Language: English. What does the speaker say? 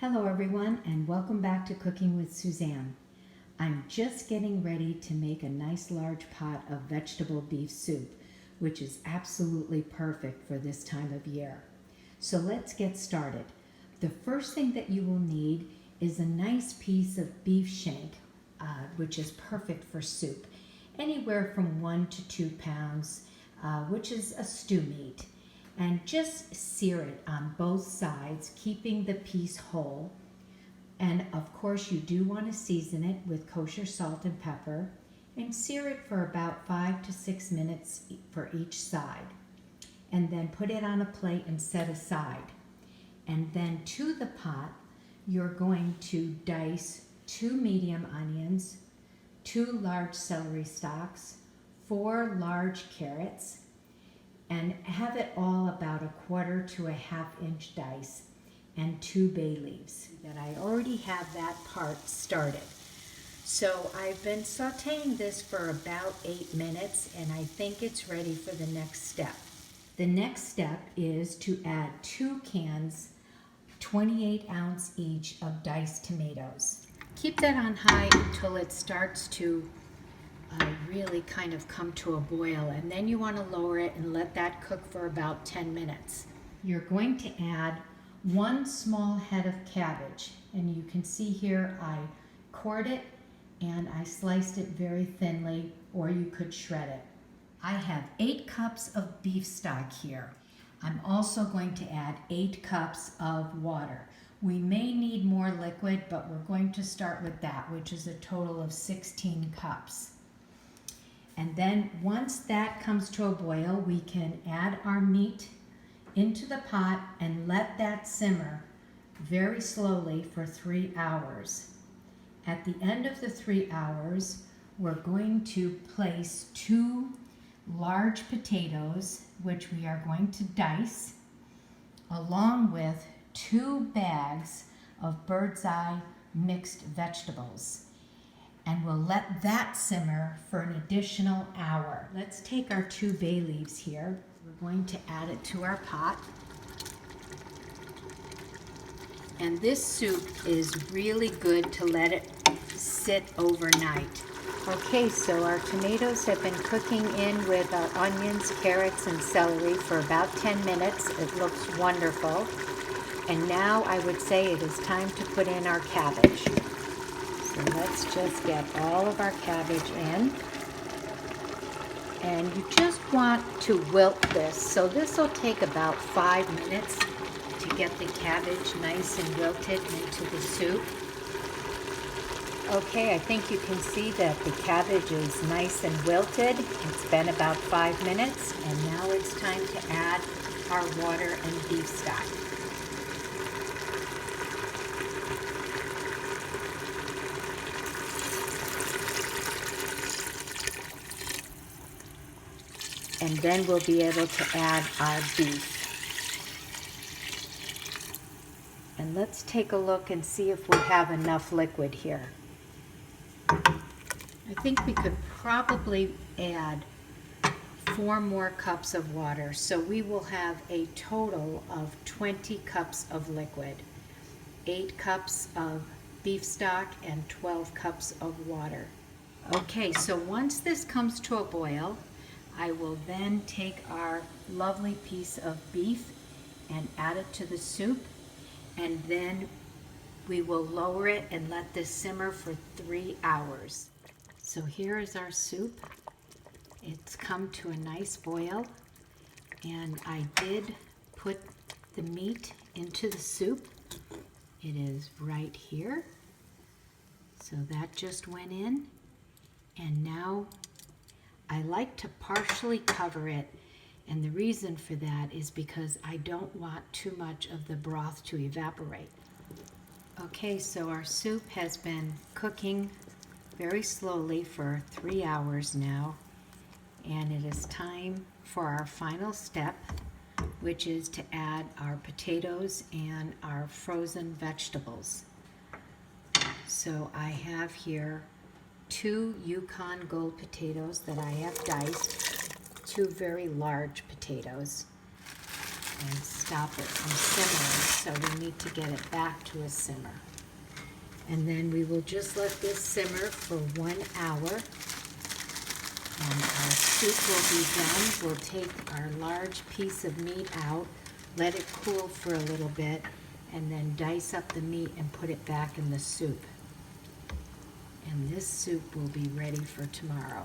Hello everyone, and welcome back to Cooking with Suzanne. I'm just getting ready to make a nice large pot of vegetable beef soup, which is absolutely perfect for this time of year. So let's get started. The first thing that you will need is a nice piece of beef shank, which is perfect for soup, anywhere from 1 to 2 pounds, which is a stew meat. And just sear it on both sides, keeping the piece whole. And of course, you do want to season it with kosher salt and pepper, and sear it for about 5 to 6 minutes for each side. And then put it on a plate and set aside. And then to the pot, you're going to dice 2 medium onions, 2 large celery stalks, 4 large carrots, and have it all about 1/4 to a 1/2 inch dice, and 2 bay leaves. That I already have that part started. So I've been sauteing this for about 8 minutes, and I think it's ready for the next step. The next step is to add 2 cans, 28-ounce each, of diced tomatoes. Keep that on high until it starts to really kind of come to a boil, and then you want to lower it and let that cook for about 10 minutes. You're going to add 1 small head of cabbage, and you can see here I cored it and I sliced it very thinly, or you could shred it. I have 8 cups of beef stock here. I'm also going to add 8 cups of water. We may need more liquid, but we're going to start with that, which is a total of 16 cups. And then once that comes to a boil, we can add our meat into the pot and let that simmer very slowly for 3 hours. At the end of the 3 hours, we're going to place 2 large potatoes, which we are going to dice, along with 2 bags of bird's eye mixed vegetables. And we'll let that simmer for an additional hour. Let's take our 2 bay leaves here. We're going to add it to our pot. And this soup is really good to let it sit overnight. Okay, so our tomatoes have been cooking in with our onions, carrots, and celery for about 10 minutes. It looks wonderful. And now I would say it is time to put in our cabbage. So let's just get all of our cabbage in. And you just want to wilt this. So this will take about 5 minutes to get the cabbage nice and wilted into the soup. Okay, I think you can see that the cabbage is nice and wilted. It's been about 5 minutes, and now it's time to add our water and beef stock. And then we'll be able to add our beef. And let's take a look and see if we have enough liquid here. I think we could probably add 4 more cups of water. So we will have a total of 20 cups of liquid, 8 cups of beef stock, and 12 cups of water. Okay, so once this comes to a boil, I will then take our lovely piece of beef and add it to the soup, and then we will lower it and let this simmer for 3 hours. So here is our soup. It's come to a nice boil, and I did put the meat into the soup. It is right here. So that just went in, and now I like to partially cover it, and the reason for that is because I don't want too much of the broth to evaporate. Okay, so our soup has been cooking very slowly for 3 hours now, and it is time for our final step, which is to add our potatoes and our frozen vegetables. So I have here 2 Yukon Gold potatoes that I have diced, 2 very large potatoes. and stop it from simmering, so we need to get it back to a simmer. And then we will just let this simmer for 1 hour. And our soup will be done. We'll take our large piece of meat out, let it cool for a little bit, and then dice up the meat and put it back in the soup. And this soup will be ready for tomorrow.